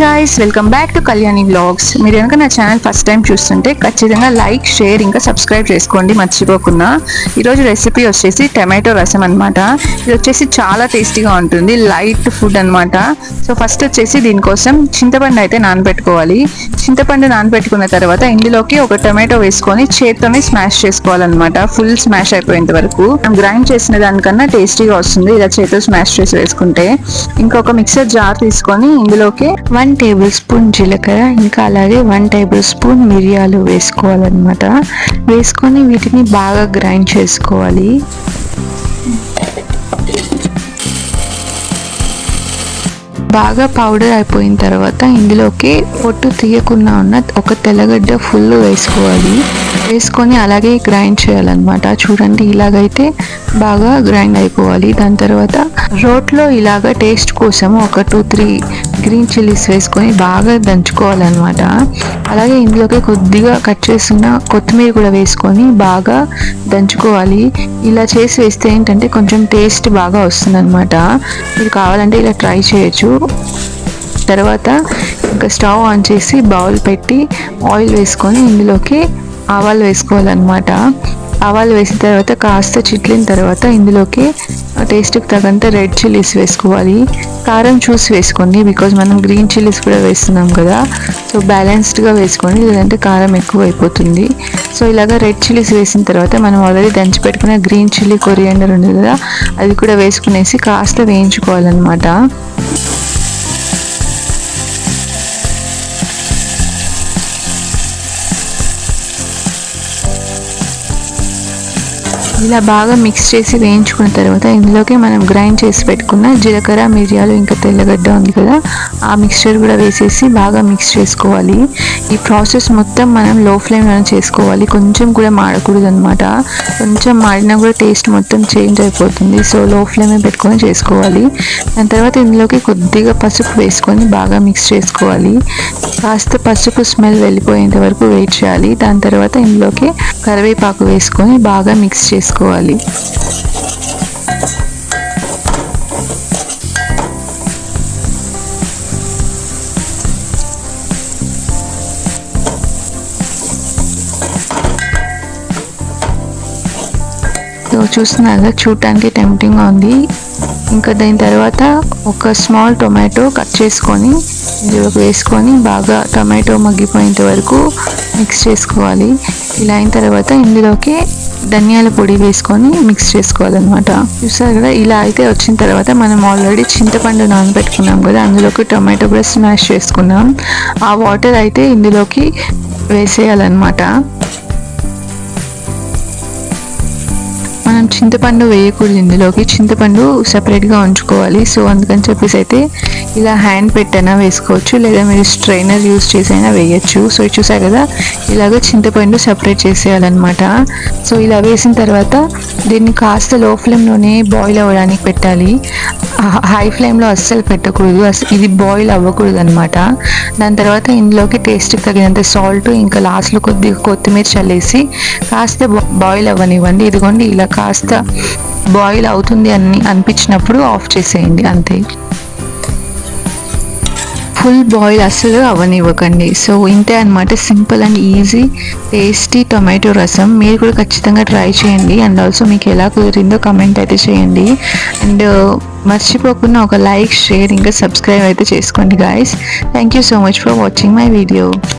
Guys, welcome back to Kalyani vlogs. మీరు కనుక నా ఛానల్ ఫస్ట్ టైం చూస్తుంటే ఖచ్చితంగా లైక్, షేర్ ఇంకా సబ్స్క్రైబ్ చేసుకోండి మర్చిపోకుండా. ఈరోజు రెసిపీ వచ్చేసి టమాటో రసం అనమాట. ఇది వచ్చేసి చాలా టేస్టీగా ఉంటుంది, లైట్ ఫుడ్ అనమాట. సో ఫస్ట్ వచ్చేసి దీనికోసం చింతపండు అయితే నానబెట్టుకోవాలి. చింతపండు నానబెట్టుకున్న తర్వాత ఇందులోకి ఒక టమాటో వేసుకొని చేత్తోనే స్మాష్ చేసుకోవాలన్నమాట. ఫుల్ స్మాష్ అయిపోయేంత వరకు. మనం గ్రైండ్ చేసిన దానికన్నా టేస్టీగా వస్తుంది ఇలా చేతితో స్మాష్ చేసి వేసుకుంటే. ఇంకొక మిక్సర్ జార్ తీసుకొని ఇందులోకి 1 టేబుల్ స్పూన్ జీలకర్ర ఇంకా అలాగే 1 టేబుల్ స్పూన్ మిరియాలు వేసుకోవాలన్నమాట. వేసుకొని వీటిని బాగా గ్రైండ్ చేసుకోవాలి. బాగా పౌడర్ అయిపోయిన తర్వాత ఇందులోకి పొట్టు తీయకుండా ఉన్న ఒక తెల్లగడ్డ ఫుల్ వేసుకోవాలి. వేసుకొని అలాగే గ్రైండ్ చేయాలన్నమాట. చూడండి, ఇలాగైతే బాగా గ్రైండ్ అయిపోవాలి. దాని తర్వాత రోట్లో ఇలాగ టేస్ట్ కోసం ఒక 2-3 గ్రీన్ చిల్లీస్ వేసుకొని బాగా దంచుకోవాలన్నమాట. అలాగే ఇందులోకి కొద్దిగా కట్ చేసిన కొత్తిమీర కూడా వేసుకొని బాగా దంచుకోవాలి. ఇలా చేసి వేస్తే ఏంటంటే కొంచెం టేస్ట్ బాగా వస్తుంది అనమాట. మీరు కావాలంటే ఇలా ట్రై చేయొచ్చు. తర్వాత ఇంకా స్టవ్ ఆన్ చేసి బౌల్ పెట్టి ఆయిల్ వేసుకొని ఇందులోకి ఆవాలు వేసుకోవాలన్నమాట. ఆవాలు వేసిన తర్వాత కాస్త చిట్లిన తర్వాత ఇందులోకి టేస్ట్కి తగ్గంత రెడ్ చిల్లీస్ వేసుకోవాలి. కారం చూసి వేసుకోండి, బికాజ్ మనం గ్రీన్ చిల్లీస్ కూడా వేస్తున్నాం కదా. సో బ్యాలెన్స్డ్గా వేసుకోండి, లేదంటే కారం ఎక్కువ అయిపోతుంది. సో ఇలాగ రెడ్ చిల్లీస్ వేసిన తర్వాత మనం ఆల్రెడీ దంచి పెట్టుకున్న గ్రీన్ చిల్లీ కొరియాండర్ ఉంది కదా, అది కూడా వేసుకునేసి కాస్త వేయించుకోవాలన్నమాట. ఇలా బాగా మిక్స్ చేసి వేయించుకున్న తర్వాత ఇందులోకి మనం గ్రైండ్ చేసి పెట్టుకున్న జీలకర్ర, మిరియాలు ఇంకా తెల్లగడ్డ ఉంది కదా, ఆ మిక్స్చర్ కూడా వేసేసి బాగా మిక్స్ చేసుకోవాలి. ఈ ప్రాసెస్ మొత్తం మనం లో ఫ్లేమ్లోనే చేసుకోవాలి. కొంచెం కూడా మాడకూడదు అనమాట. కొంచెం మాడినా కూడా టేస్ట్ మొత్తం చేంజ్ అయిపోతుంది. సో లో ఫ్లేమే పెట్టుకొని చేసుకోవాలి. దాని తర్వాత ఇందులోకి కొద్దిగా పసుపు వేసుకొని బాగా మిక్స్ చేసుకోవాలి. కాస్త పసుపు స్మెల్ వెళ్ళిపోయేంత వరకు వెయిట్ చేయాలి. దాని తర్వాత ఇందులోకి కరివేపాకు వేసుకొని బాగా మిక్స్ చేసుకోవాలి. చూస్తున్నారు, చూడటానికి టెంప్టింగ్గా ఉంది. ఇంకా దాని తర్వాత ఒక స్మాల్ టొమాటో కట్ చేసుకొని ఇందులోకి వేసుకొని బాగా టొమాటో మగ్గిపోయేంత వరకు మిక్స్ చేసుకోవాలి. ఇలా అయిన తర్వాత ఇందులోకి ధనియాల పొడి వేసుకొని మిక్స్ చేసుకోవాలన్నమాట. చూసారు కదా, ఇలా అయితే వచ్చిన తర్వాత మనం ఆల్రెడీ చింతపండు నానబెట్టుకున్నాం కదా, అందులోకి టొమాటో కూడా స్మాష్ చేసుకున్నాం. ఆ వాటర్ అయితే ఇందులోకి వేసేయాలన్నమాట. మనం చింతపండు వేయకూడదు ఇందులోకి, చింతపండు సపరేట్గా ఉంచుకోవాలి. సో అందుకని చెప్పేసి అయితే ఇలా హ్యాండ్ పెట్టైనా వేసుకోవచ్చు, లేదా మీరు స్ట్రైనర్ యూస్ చేసైనా వేయచ్చు. సో చూసారు కదా, ఇలాగ చింతపండు సపరేట్ చేసేయాలన్నమాట. సో ఇలా వేసిన తర్వాత దీన్ని కాస్త లో ఫ్లేమ్లోనే బాయిల్ అవ్వడానికి పెట్టాలి. హై ఫ్లేమ్లో అస్సలు పెట్టకూడదు, ఇది బాయిల్ అవ్వకూడదు అనమాట. దాని తర్వాత ఇందులోకి టేస్ట్కి తగినంత సాల్ట్, ఇంకా లాస్ట్లో కొద్దిగా కొత్తిమీర చల్లేసి కాస్త బాయిల్ అవ్వనివ్వండి. ఇదిగోండి, ఇలా కాస్త బాయిల్ అవుతుంది అని అనిపించినప్పుడు ఆఫ్ చేసేయండి, అంతే. ఫుల్ బాయిల్ అస్సలు అవ్వనివ్వకండి. సో ఇంతే అనమాట, simple and easy tasty tomato రసం. మీరు కూడా ఖచ్చితంగా ట్రై చేయండి. అండ్ ఆల్సో మీకు ఎలా కుదిరిందో కమెంట్ అయితే చేయండి. అండ్ మర్చిపోకుండా ఒక లైక్, షేర్ ఇంకా సబ్స్క్రైబ్ అయితే చేసుకోండి guys. Thank you so much for watching my video.